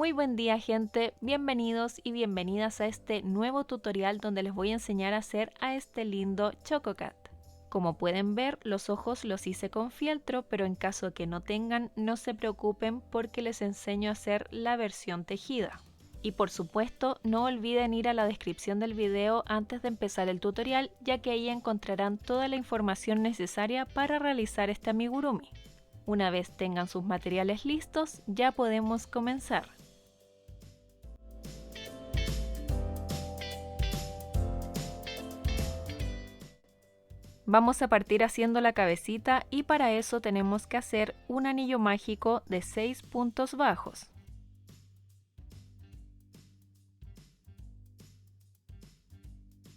Muy buen día, gente, bienvenidos y bienvenidas a este nuevo tutorial donde les voy a enseñar a hacer a este lindo Chococat. Como pueden ver, los ojos los hice con fieltro, pero en caso que no tengan, no se preocupen porque les enseño a hacer la versión tejida. Y por supuesto, no olviden ir a la descripción del video antes de empezar el tutorial, ya que ahí encontrarán toda la información necesaria para realizar este amigurumi. Una vez tengan sus materiales listos, ya podemos comenzar. Vamos a partir haciendo la cabecita y para eso tenemos que hacer un anillo mágico de 6 puntos bajos.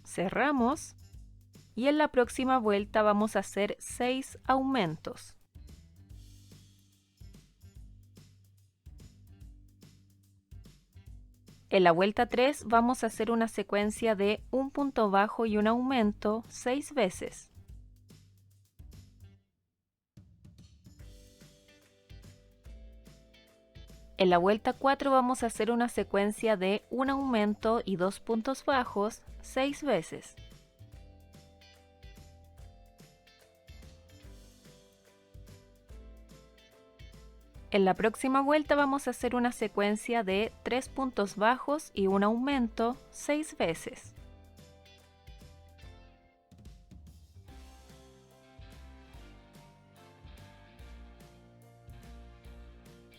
Cerramos y en la próxima vuelta vamos a hacer 6 aumentos. En la vuelta 3 vamos a hacer una secuencia de un punto bajo y un aumento 6 veces. En la vuelta 4 vamos a hacer una secuencia de un aumento y 2 puntos bajos 6 veces. En la próxima vuelta vamos a hacer una secuencia de 3 puntos bajos y un aumento 6 veces.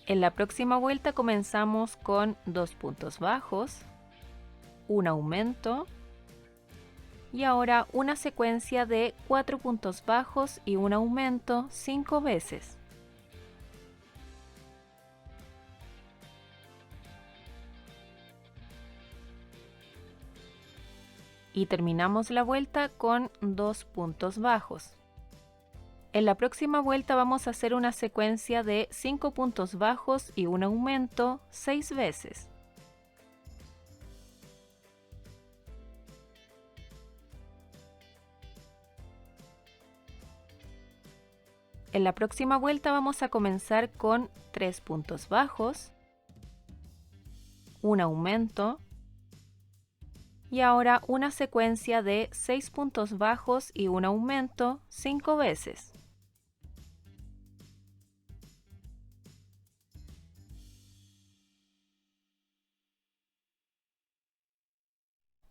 En la próxima vuelta comenzamos con 2 puntos bajos, un aumento y ahora una secuencia de 4 puntos bajos y un aumento 5 veces. Y terminamos la vuelta con 2 puntos bajos. En la próxima vuelta vamos a hacer una secuencia de 5 puntos bajos y un aumento 6 veces. En la próxima vuelta vamos a comenzar con 3 puntos bajos, un aumento y ahora una secuencia de 6 puntos bajos y un aumento 5 veces.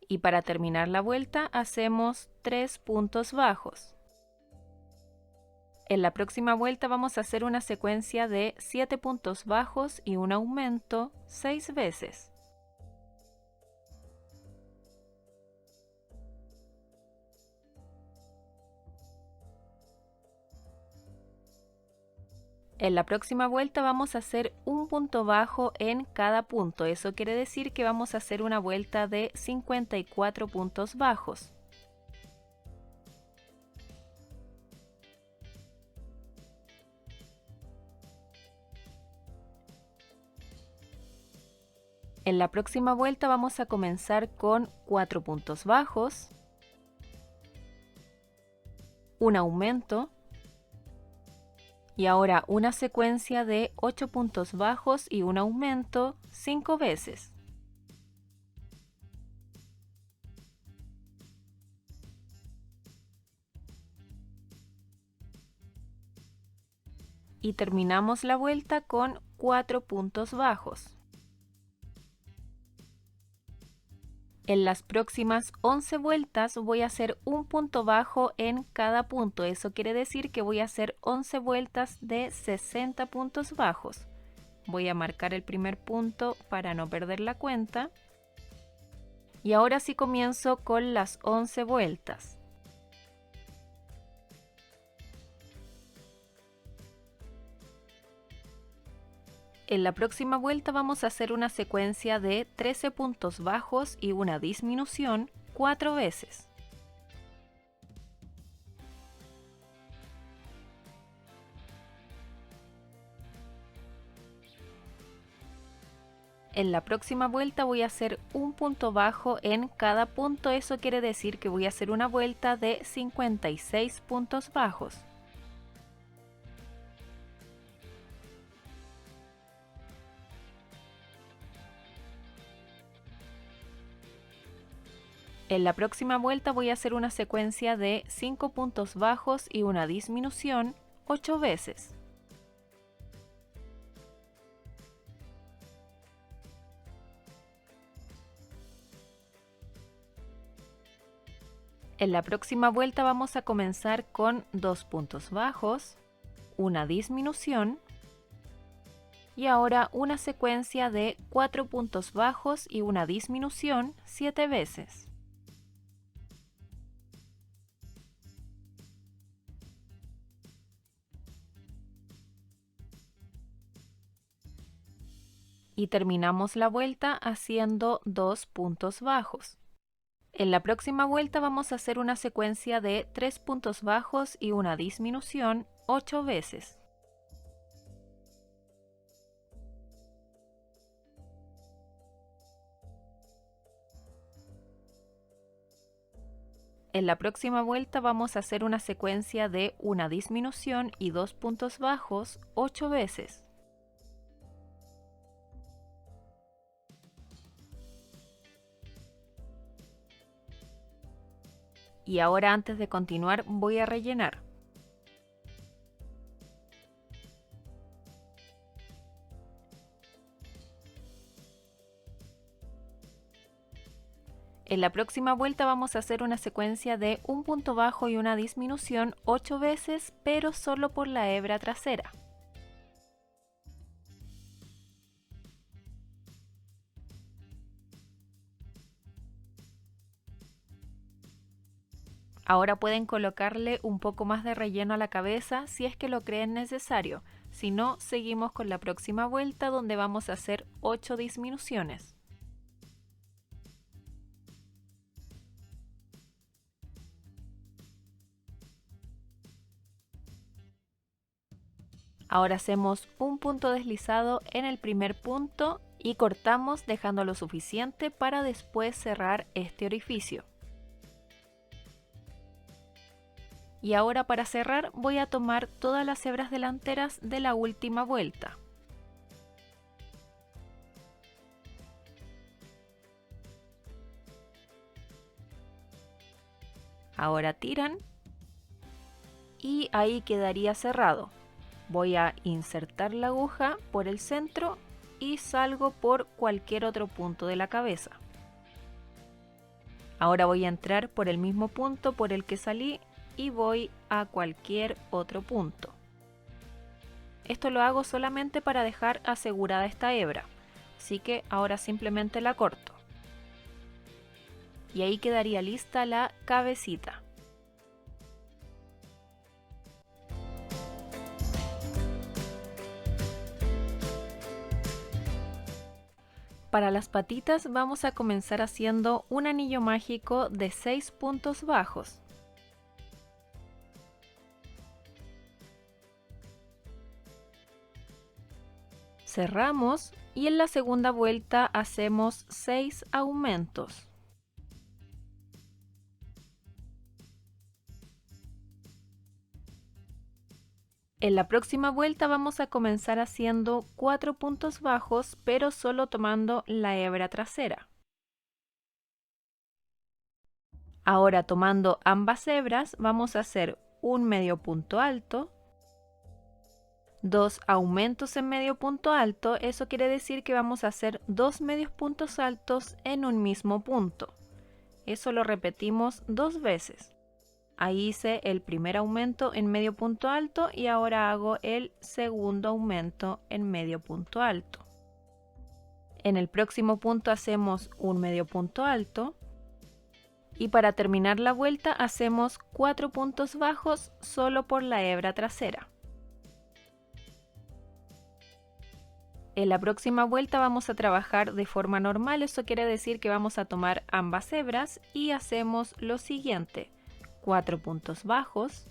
Y para terminar la vuelta hacemos 3 puntos bajos. En la próxima vuelta vamos a hacer una secuencia de 7 puntos bajos y un aumento 6 veces. En la próxima vuelta vamos a hacer un punto bajo en cada punto. Eso quiere decir que vamos a hacer una vuelta de 54 puntos bajos. En la próxima vuelta vamos a comenzar con 4 puntos bajos, un aumento y ahora una secuencia de 8 puntos bajos y un aumento 5 veces. Y terminamos la vuelta con 4 puntos bajos. En las próximas 11 vueltas voy a hacer un punto bajo en cada punto. Eso quiere decir que voy a hacer 11 vueltas de 60 puntos bajos. Voy a marcar el primer punto para no perder la cuenta. Y ahora sí comienzo con las 11 vueltas. En la próxima vuelta vamos a hacer una secuencia de 13 puntos bajos y una disminución 4 veces. En la próxima vuelta voy a hacer un punto bajo en cada punto. Eso quiere decir que voy a hacer una vuelta de 56 puntos bajos. En la próxima vuelta voy a hacer una secuencia de 5 puntos bajos y una disminución 8 veces. En la próxima vuelta vamos a comenzar con 2 puntos bajos, una disminución y ahora una secuencia de 4 puntos bajos y una disminución 7 veces. Y terminamos la vuelta haciendo 2 puntos bajos. En la próxima vuelta vamos a hacer una secuencia de 3 puntos bajos y una disminución 8 veces. En la próxima vuelta vamos a hacer una secuencia de una disminución y 2 puntos bajos 8 veces. Y ahora antes de continuar voy a rellenar. En la próxima vuelta vamos a hacer una secuencia de un punto bajo y una disminución 8 veces, pero solo por la hebra trasera. Ahora pueden colocarle un poco más de relleno a la cabeza si es que lo creen necesario. Si no, seguimos con la próxima vuelta donde vamos a hacer 8 disminuciones. Ahora hacemos un punto deslizado en el primer punto y cortamos dejando lo suficiente para después cerrar este orificio. Y ahora para cerrar voy a tomar todas las hebras delanteras de la última vuelta. Ahora tiran y ahí quedaría cerrado. Voy a insertar la aguja por el centro y salgo por cualquier otro punto de la cabeza. Ahora voy a entrar por el mismo punto por el que salí y voy a cualquier otro punto. Esto lo hago solamente para dejar asegurada esta hebra, así que ahora simplemente la corto. Y ahí quedaría lista la cabecita. Para las patitas vamos a comenzar haciendo un anillo mágico de 6 puntos bajos. Cerramos y en la segunda vuelta hacemos 6 aumentos. En la próxima vuelta vamos a comenzar haciendo 4 puntos bajos, pero solo tomando la hebra trasera. Ahora tomando ambas hebras vamos a hacer un medio punto alto, 2 aumentos en medio punto alto, eso quiere decir que vamos a hacer 2 medios puntos altos en un mismo punto. Eso lo repetimos 2 veces. Ahí hice el primer aumento en medio punto alto y ahora hago el segundo aumento en medio punto alto. En el próximo punto hacemos un medio punto alto y para terminar la vuelta hacemos 4 puntos bajos solo por la hebra trasera. En la próxima vuelta vamos a trabajar de forma normal, eso quiere decir que vamos a tomar ambas hebras y hacemos lo siguiente: 4 puntos bajos,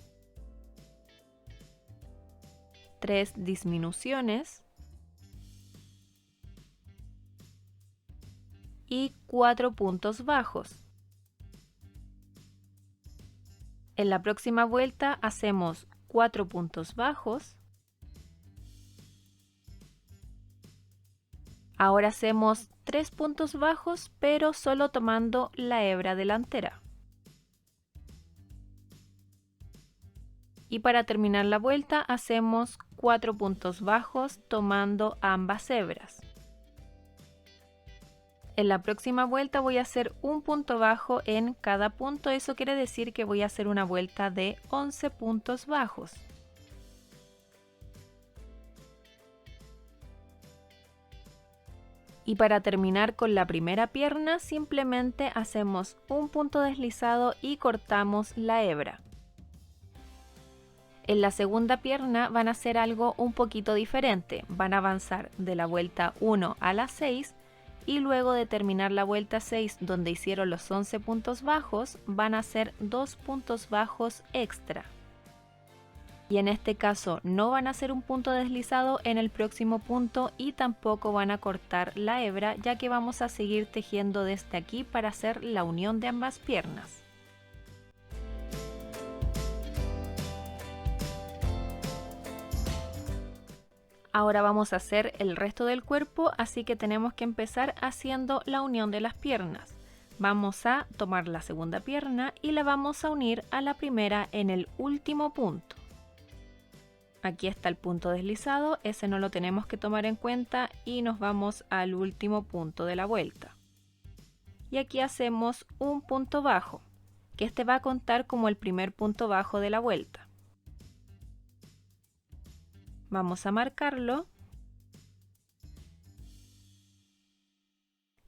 3 disminuciones y 4 puntos bajos. En la próxima vuelta hacemos 4 puntos bajos. Ahora hacemos 3 puntos bajos, pero solo tomando la hebra delantera. Y para terminar la vuelta hacemos 4 puntos bajos tomando ambas hebras. En la próxima vuelta voy a hacer un punto bajo en cada punto, eso quiere decir que voy a hacer una vuelta de 11 puntos bajos. Y para terminar con la primera pierna simplemente hacemos un punto deslizado y cortamos la hebra. En la segunda pierna van a hacer algo un poquito diferente, van a avanzar de la vuelta 1 a la 6 y luego de terminar la vuelta 6 donde hicieron los 11 puntos bajos van a hacer 2 puntos bajos extra. Y en este caso no van a hacer un punto deslizado en el próximo punto y tampoco van a cortar la hebra, ya que vamos a seguir tejiendo desde aquí para hacer la unión de ambas piernas. Ahora vamos a hacer el resto del cuerpo, así que tenemos que empezar haciendo la unión de las piernas. Vamos a tomar la segunda pierna y la vamos a unir a la primera en el último punto. Aquí está el punto deslizado, ese no lo tenemos que tomar en cuenta y nos vamos al último punto de la vuelta. Y aquí hacemos un punto bajo, que este va a contar como el primer punto bajo de la vuelta. Vamos a marcarlo.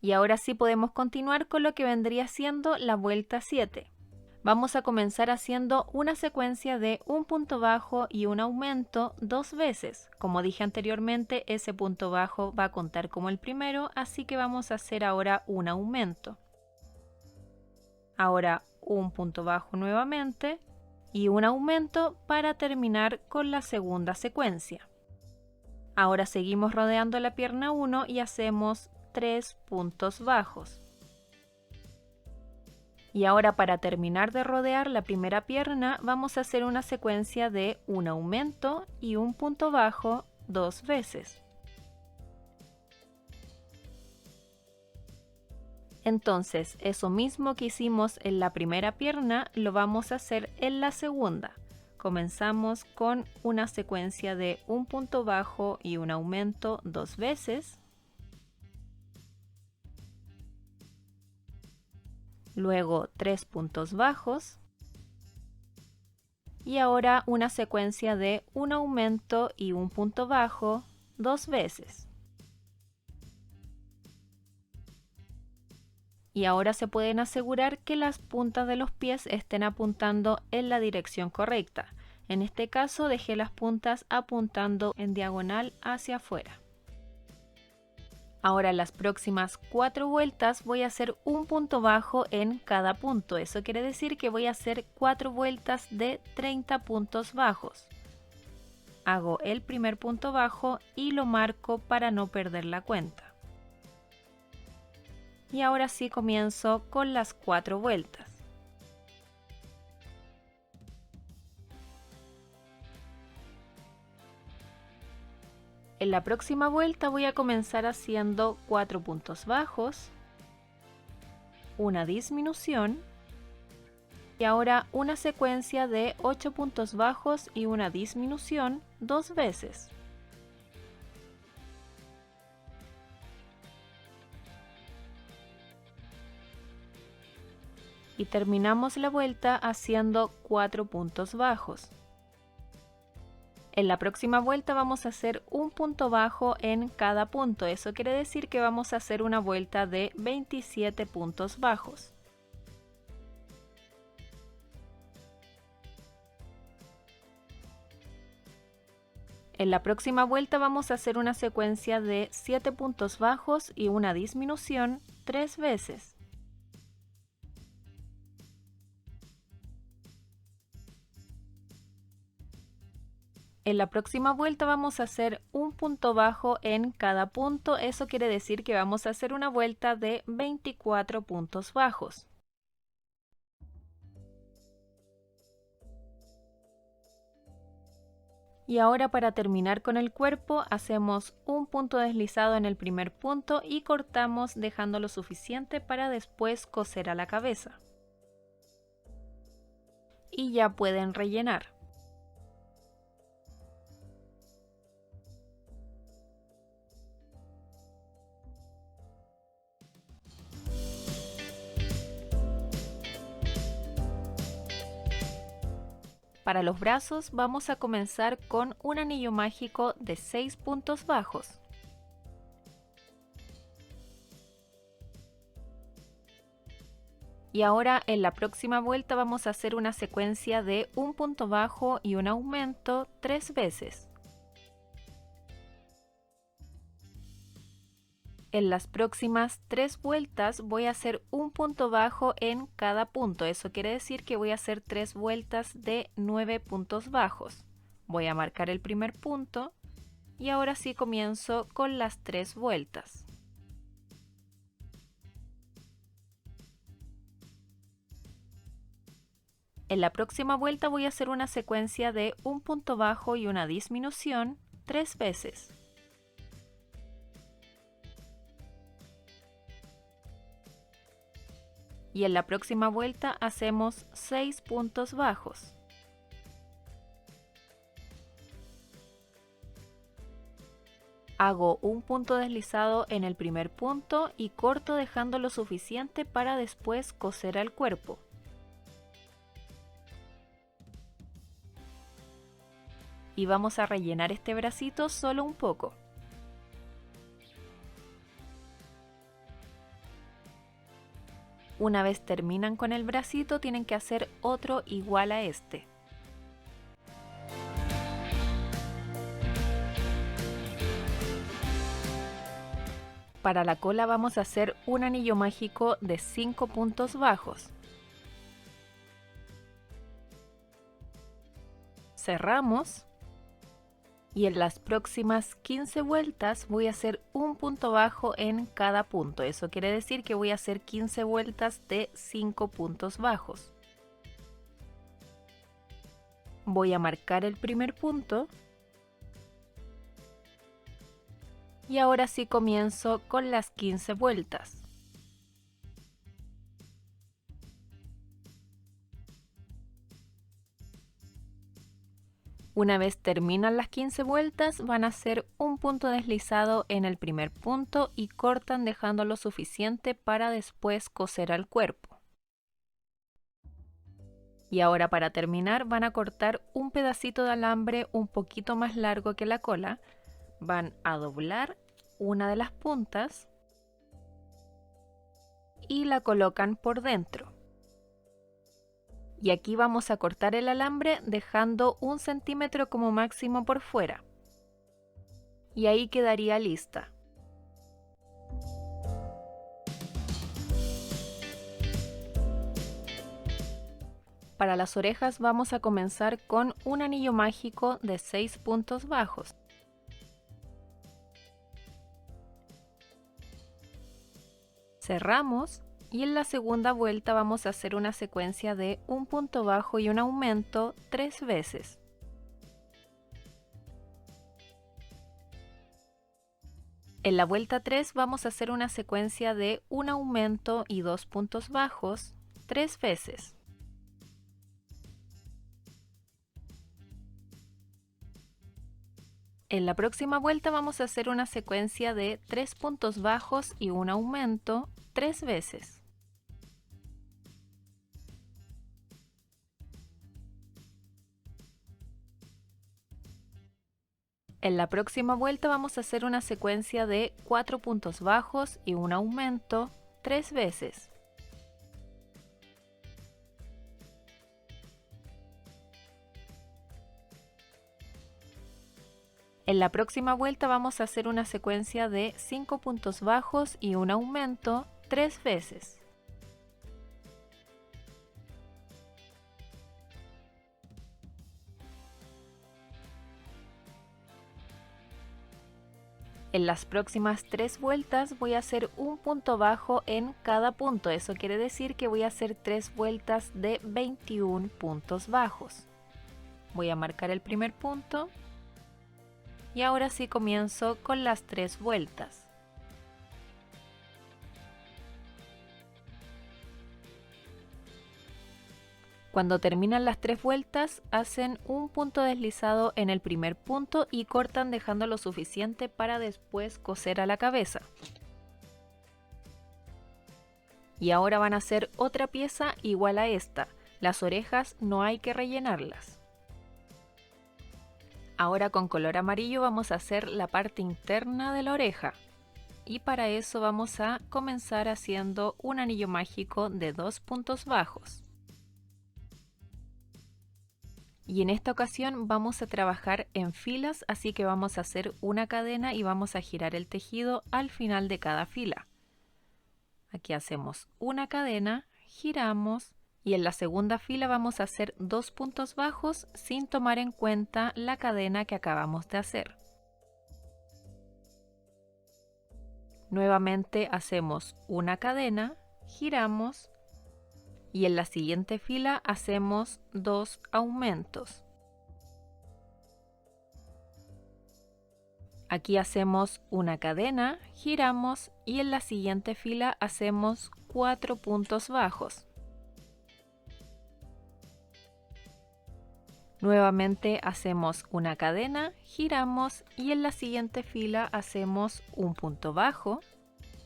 Y ahora sí podemos continuar con lo que vendría siendo la vuelta 7. Vamos a comenzar haciendo una secuencia de un punto bajo y un aumento 2 veces. Como dije anteriormente, ese punto bajo va a contar como el primero, así que vamos a hacer ahora un aumento. Ahora un punto bajo nuevamente y un aumento para terminar con la segunda secuencia. Ahora seguimos rodeando la pierna 1 y hacemos 3 puntos bajos. Y ahora para terminar de rodear la primera pierna vamos a hacer una secuencia de un aumento y un punto bajo 2 veces. Entonces, eso mismo que hicimos en la primera pierna lo vamos a hacer en la segunda. Comenzamos con una secuencia de un punto bajo y un aumento 2 veces. Luego 3 puntos bajos y ahora una secuencia de un aumento y un punto bajo 2 veces. Y ahora se pueden asegurar que las puntas de los pies estén apuntando en la dirección correcta. En este caso dejé las puntas apuntando en diagonal hacia afuera. Ahora las próximas 4 vueltas voy a hacer un punto bajo en cada punto. Eso quiere decir que voy a hacer 4 vueltas de 30 puntos bajos. Hago el primer punto bajo y lo marco para no perder la cuenta. Y ahora sí comienzo con las 4 vueltas. En la próxima vuelta voy a comenzar haciendo 4 puntos bajos, una disminución y ahora una secuencia de 8 puntos bajos y una disminución 2 veces. Y terminamos la vuelta haciendo 4 puntos bajos. En la próxima vuelta vamos a hacer un punto bajo en cada punto. Eso quiere decir que vamos a hacer una vuelta de 27 puntos bajos. En la próxima vuelta vamos a hacer una secuencia de 7 puntos bajos y una disminución 3 veces. En la próxima vuelta vamos a hacer un punto bajo en cada punto, eso quiere decir que vamos a hacer una vuelta de 24 puntos bajos. Y ahora para terminar con el cuerpo hacemos un punto deslizado en el primer punto y cortamos dejando lo suficiente para después coser a la cabeza. Y ya pueden rellenar. Para los brazos vamos a comenzar con un anillo mágico de 6 puntos bajos. Y ahora en la próxima vuelta vamos a hacer una secuencia de un punto bajo y un aumento 3 veces. En las próximas 3 vueltas voy a hacer un punto bajo en cada punto. Eso quiere decir que voy a hacer 3 vueltas de 9 puntos bajos. Voy a marcar el primer punto y ahora sí comienzo con las 3 vueltas. En la próxima vuelta voy a hacer una secuencia de un punto bajo y una disminución 3 veces. Y en la próxima vuelta hacemos 6 puntos bajos. Hago un punto deslizado en el primer punto y corto dejando lo suficiente para después coser al cuerpo. Y vamos a rellenar este bracito solo un poco. Una vez terminan con el bracito, tienen que hacer otro igual a este. Para la cola vamos a hacer un anillo mágico de 5 puntos bajos. Cerramos. Y en las próximas 15 vueltas voy a hacer un punto bajo en cada punto. Eso quiere decir que voy a hacer 15 vueltas de 5 puntos bajos. Voy a marcar el primer punto. Y ahora sí comienzo con las 15 vueltas. Una vez terminan las 15 vueltas, van a hacer un punto deslizado en el primer punto y cortan dejando lo suficiente para después coser al cuerpo. Y ahora para terminar van a cortar un pedacito de alambre un poquito más largo que la cola. Van a doblar una de las puntas y la colocan por dentro. Y aquí vamos a cortar el alambre dejando 1 centímetro como máximo por fuera. Y ahí quedaría lista. Para las orejas vamos a comenzar con un anillo mágico de 6 puntos bajos. Cerramos. Y en la segunda vuelta vamos a hacer una secuencia de un punto bajo y un aumento 3 veces. En la vuelta 3 vamos a hacer una secuencia de un aumento y 2 puntos bajos 3 veces. En la próxima vuelta vamos a hacer una secuencia de 3 puntos bajos y un aumento 3 veces. En la próxima vuelta vamos a hacer una secuencia de 4 puntos bajos y un aumento 3 veces. En la próxima vuelta vamos a hacer una secuencia de 5 puntos bajos y un aumento 3 veces. En las próximas 3 vueltas voy a hacer un punto bajo en cada punto. Eso quiere decir que voy a hacer 3 vueltas de 21 puntos bajos. Voy a marcar el primer punto Y ahora sí comienzo con las 3 vueltas. Cuando terminan las 3 vueltas, hacen un punto deslizado en el primer punto y cortan dejando lo suficiente para después coser a la cabeza. Y ahora van a hacer otra pieza igual a esta. Las orejas no hay que rellenarlas. Ahora con color amarillo vamos a hacer la parte interna de la oreja. Y para eso vamos a comenzar haciendo un anillo mágico de 2 puntos bajos. Y en esta ocasión vamos a trabajar en filas, así que vamos a hacer una cadena y vamos a girar el tejido al final de cada fila. Aquí hacemos una cadena, giramos y en la segunda fila vamos a hacer 2 puntos bajos sin tomar en cuenta la cadena que acabamos de hacer. Nuevamente hacemos una cadena, giramos y en la siguiente fila hacemos 2 aumentos. Aquí hacemos una cadena, giramos y en la siguiente fila hacemos 4 puntos bajos. Nuevamente hacemos una cadena, giramos y en la siguiente fila hacemos un punto bajo,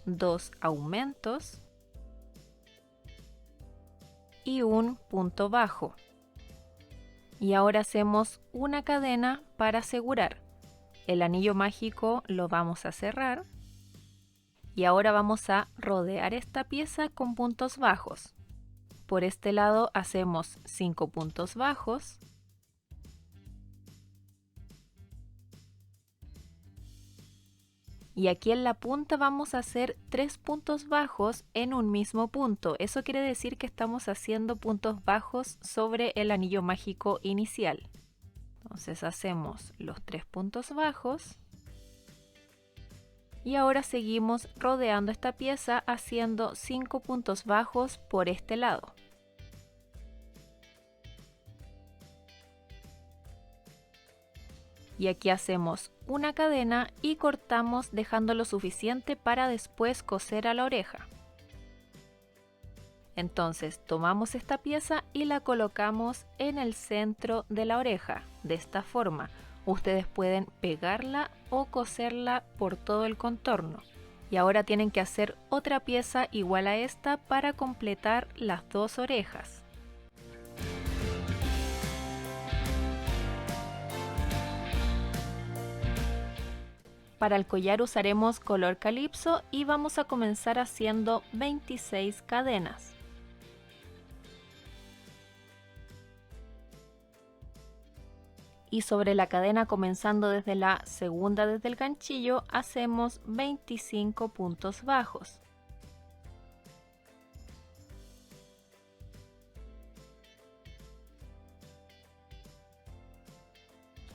2 aumentos y un punto bajo. Y ahora hacemos una cadena para asegurar. El anillo mágico lo vamos a cerrar y ahora vamos a rodear esta pieza con puntos bajos. Por este lado hacemos 5 puntos bajos y aquí en la punta vamos a hacer 3 puntos bajos en un mismo punto. Eso quiere decir que estamos haciendo puntos bajos sobre el anillo mágico inicial. Entonces hacemos los 3 puntos bajos y ahora seguimos rodeando esta pieza haciendo 5 puntos bajos por este lado. Y aquí hacemos una cadena y cortamos dejando lo suficiente para después coser a la oreja. Entonces tomamos esta pieza y la colocamos en el centro de la oreja, de esta forma. Ustedes pueden pegarla o coserla por todo el contorno. Y ahora tienen que hacer otra pieza igual a esta para completar las 2 orejas. Para el collar usaremos color calipso y vamos a comenzar haciendo 26 cadenas. Y sobre la cadena comenzando desde la segunda desde el ganchillo hacemos 25 puntos bajos.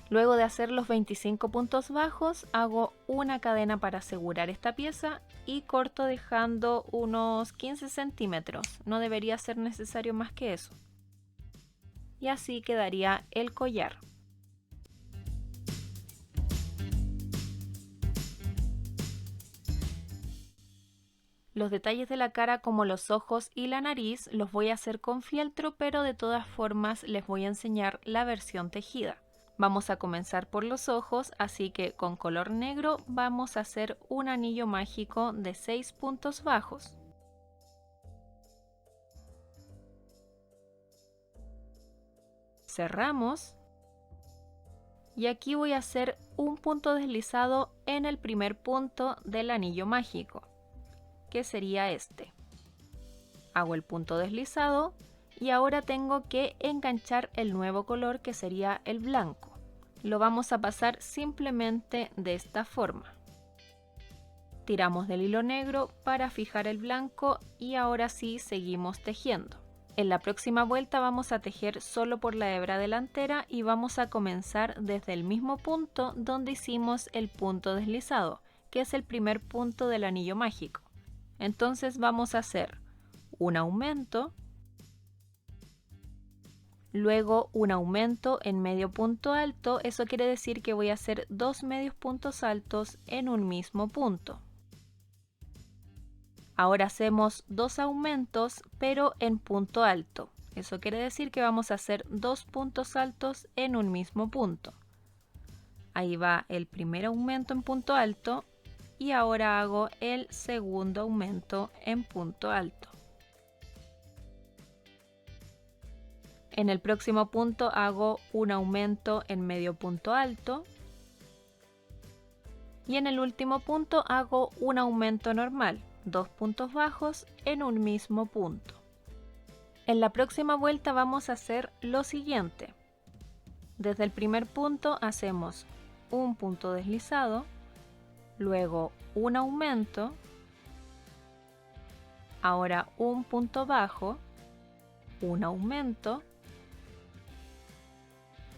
Luego de hacer los 25 puntos bajos hago una cadena para asegurar esta pieza y corto dejando unos 15 centímetros, no debería ser necesario más que eso. Y así quedaría el collar. Los detalles de la cara como los ojos y la nariz los voy a hacer con fieltro, pero de todas formas les voy a enseñar la versión tejida. Vamos a comenzar por los ojos, así que con color negro vamos a hacer un anillo mágico de 6 puntos bajos. Cerramos y aquí voy a hacer un punto deslizado en el primer punto del anillo mágico, que sería este. Hago el punto deslizado y ahora tengo que enganchar el nuevo color, que sería el blanco. Lo vamos a pasar simplemente de esta forma. Tiramos del hilo negro para fijar el blanco y ahora sí seguimos tejiendo. En la próxima vuelta vamos a tejer solo por la hebra delantera y vamos a comenzar desde el mismo punto donde hicimos el punto deslizado, que es el primer punto del anillo mágico. Entonces vamos a hacer un aumento, Luego un aumento en medio punto alto, eso quiere decir que voy a hacer 2 medios puntos altos en un mismo punto. Ahora hacemos 2 aumentos pero en punto alto. Eso quiere decir que vamos a hacer 2 puntos altos en un mismo punto. Ahí va el primer aumento en punto alto y ahora hago el segundo aumento en punto alto. En el próximo punto hago un aumento en medio punto alto y en el último punto hago un aumento normal, 2 puntos bajos en un mismo punto. En la próxima vuelta vamos a hacer lo siguiente. Desde el primer punto hacemos un punto deslizado, luego un aumento, ahora un punto bajo, un aumento,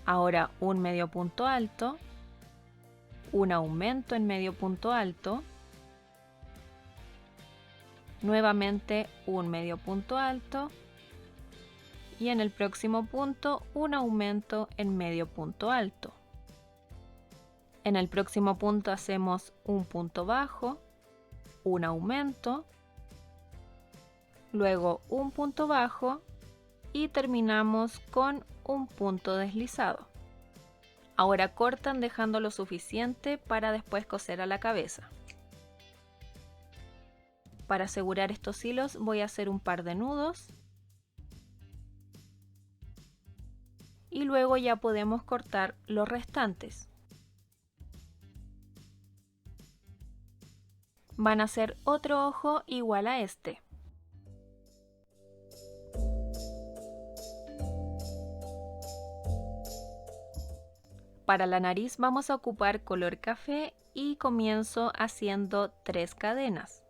ahora un medio punto alto, un aumento en medio punto alto, nuevamente un medio punto alto y en el próximo punto un aumento en medio punto alto. En el próximo punto hacemos un punto bajo, un aumento, luego un punto bajo y terminamos con un punto deslizado. Ahora cortan dejando lo suficiente para después coser a la cabeza. Para asegurar estos hilos voy a hacer un par de nudos y luego ya podemos cortar los restantes. Van a ser otro ojo igual a este. Para la nariz vamos a ocupar color café y comienzo haciendo 3 cadenas.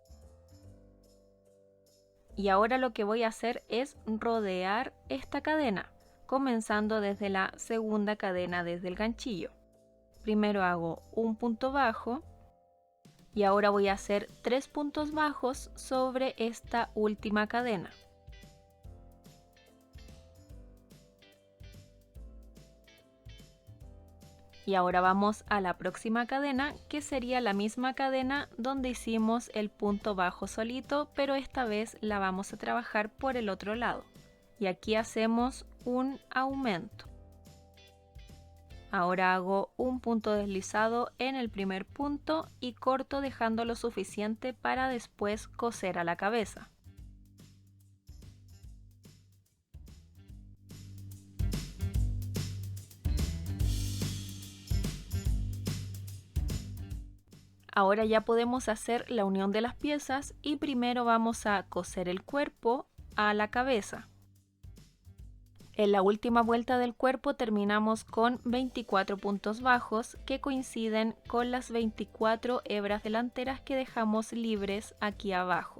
Y ahora lo que voy a hacer es rodear esta cadena, comenzando desde la segunda cadena desde el ganchillo. Primero hago un punto bajo y ahora voy a hacer 3 puntos bajos sobre esta última cadena. Y ahora vamos a la próxima cadena, que sería la misma cadena donde hicimos el punto bajo solito, pero esta vez la vamos a trabajar por el otro lado. Y aquí hacemos un aumento. Ahora hago un punto deslizado en el primer punto y corto dejando lo suficiente para después coser a la cabeza. Ahora ya podemos hacer la unión de las piezas y primero vamos a coser el cuerpo a la cabeza. En la última vuelta del cuerpo terminamos con 24 puntos bajos que coinciden con las 24 hebras delanteras que dejamos libres aquí abajo.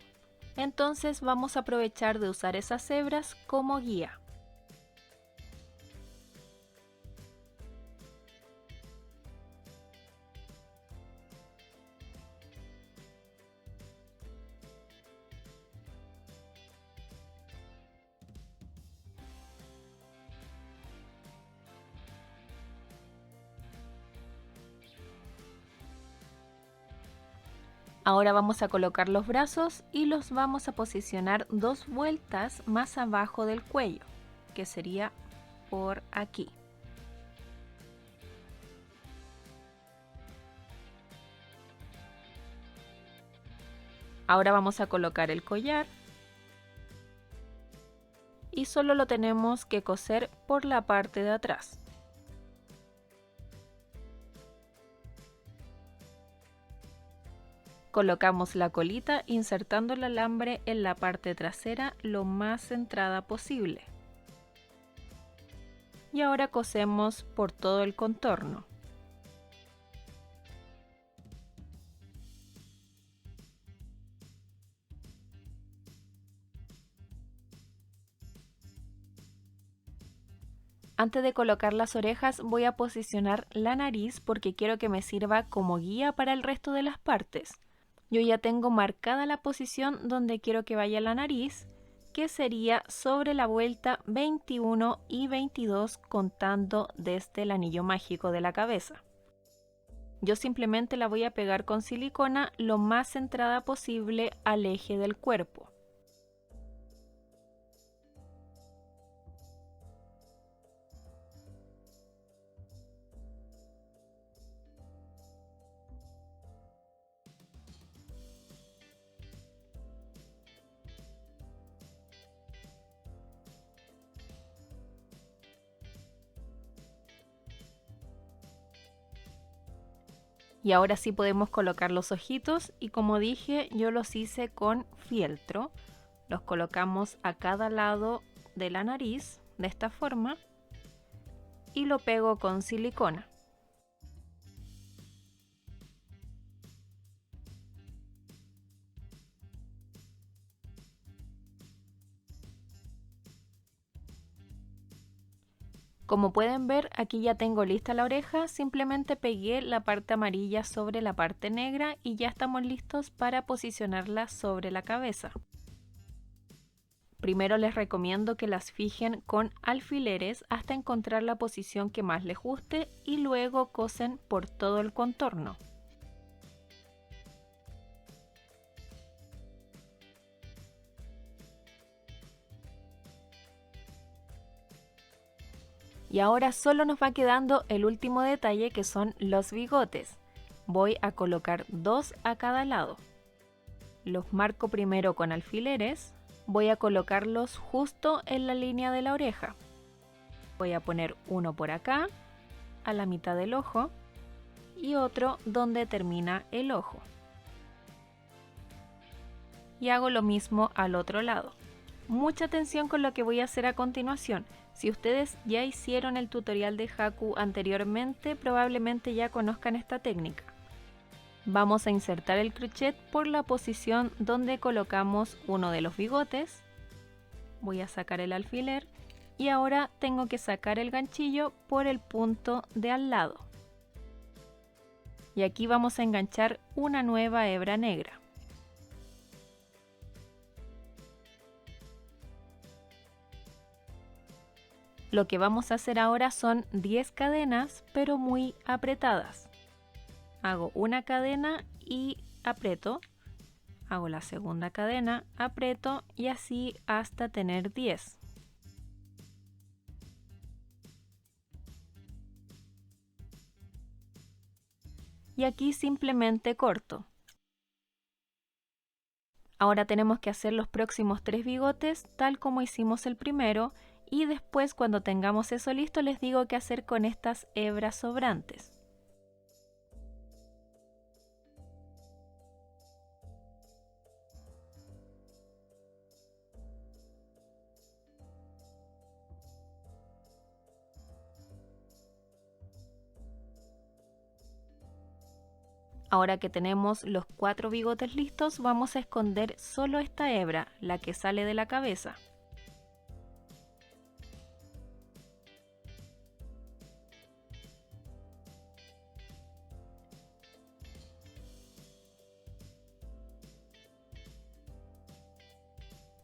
Entonces vamos a aprovechar de usar esas hebras como guía. Ahora vamos a colocar los brazos y los vamos a posicionar 2 vueltas más abajo del cuello, que sería por aquí. Ahora vamos a colocar el collar y solo lo tenemos que coser por la parte de atrás. Colocamos la colita insertando el alambre en la parte trasera lo más centrada posible. Y ahora cosemos por todo el contorno. Antes de colocar las orejas voy a posicionar la nariz porque quiero que me sirva como guía para el resto de las partes. Yo ya tengo marcada la posición donde quiero que vaya la nariz que sería sobre la vuelta 21 y 22 contando desde el anillo mágico de la cabeza. Yo simplemente la voy a pegar con silicona lo más centrada posible al eje del cuerpo. Y ahora sí podemos colocar los ojitos y como dije yo los hice con fieltro. Los colocamos a cada lado de la nariz de esta forma y lo pego con silicona. Como pueden ver, aquí ya tengo lista la oreja, simplemente pegué la parte amarilla sobre la parte negra y ya estamos listos para posicionarla sobre la cabeza. Primero les recomiendo que las fijen con alfileres hasta encontrar la posición que más les guste y luego cosen por todo el contorno. Y ahora solo nos va quedando el último detalle, que son los bigotes. Voy a colocar 2 a cada lado. Los marco primero con alfileres. Voy a colocarlos justo en la línea de la oreja. Voy a poner uno por acá, a la mitad del ojo, y otro donde termina el ojo. Y hago lo mismo al otro lado. Mucha atención con lo que voy a hacer a continuación. Si ustedes ya hicieron el tutorial de Haku anteriormente, probablemente ya conozcan esta técnica. Vamos a insertar el crochet por la posición donde colocamos uno de los bigotes. Voy a sacar el alfiler y ahora tengo que sacar el ganchillo por el punto de al lado. Y aquí vamos a enganchar una nueva hebra negra. Lo que vamos a hacer ahora son 10 cadenas, pero muy apretadas. Hago una cadena y aprieto. Hago la segunda cadena, aprieto y así hasta tener 10. Y aquí simplemente corto. Ahora tenemos que hacer los próximos 3 bigotes tal como hicimos el primero. Y después, cuando tengamos eso listo, les digo qué hacer con estas hebras sobrantes. Ahora que tenemos los 4 bigotes listos, vamos a esconder solo esta hebra, la que sale de la cabeza.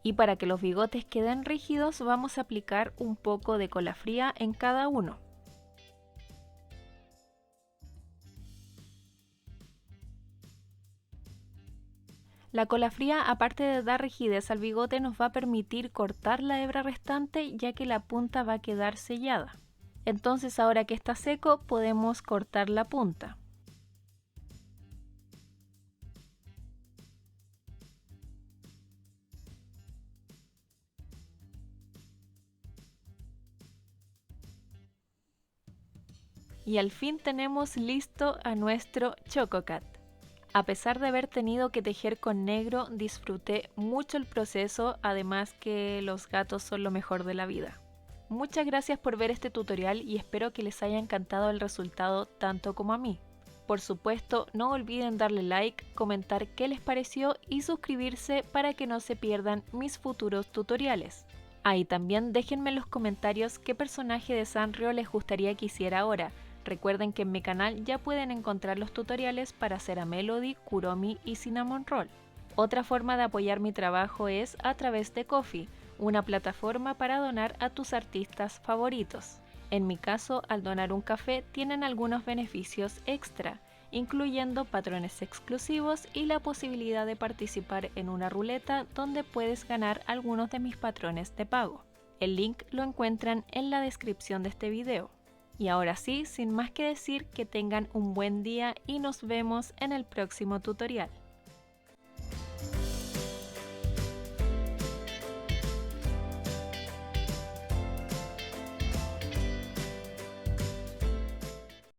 Y para que los bigotes queden rígidos vamos a aplicar un poco de cola fría en cada uno. La cola fría, aparte de dar rigidez al bigote, nos va a permitir cortar la hebra restante, ya que la punta va a quedar sellada. Entonces ahora que está seco podemos cortar la punta. Y al fin tenemos listo a nuestro Chococat. A pesar de haber tenido que tejer con negro, disfruté mucho el proceso, además que los gatos son lo mejor de la vida. Muchas gracias por ver este tutorial y espero que les haya encantado el resultado tanto como a mí. Por supuesto, no olviden darle like, comentar qué les pareció y suscribirse para que no se pierdan mis futuros tutoriales. Y también déjenme en los comentarios qué personaje de Sanrio les gustaría que hiciera ahora. Recuerden que en mi canal ya pueden encontrar los tutoriales para hacer a Melody, Kuromi y Cinnamon Roll. Otra forma de apoyar mi trabajo es a través de Ko-fi, una plataforma para donar a tus artistas favoritos. En mi caso, al donar un café tienen algunos beneficios extra, incluyendo patrones exclusivos y la posibilidad de participar en una ruleta donde puedes ganar algunos de mis patrones de pago. El link lo encuentran en la descripción de este video. Y ahora sí, sin más que decir, que tengan un buen día y nos vemos en el próximo tutorial.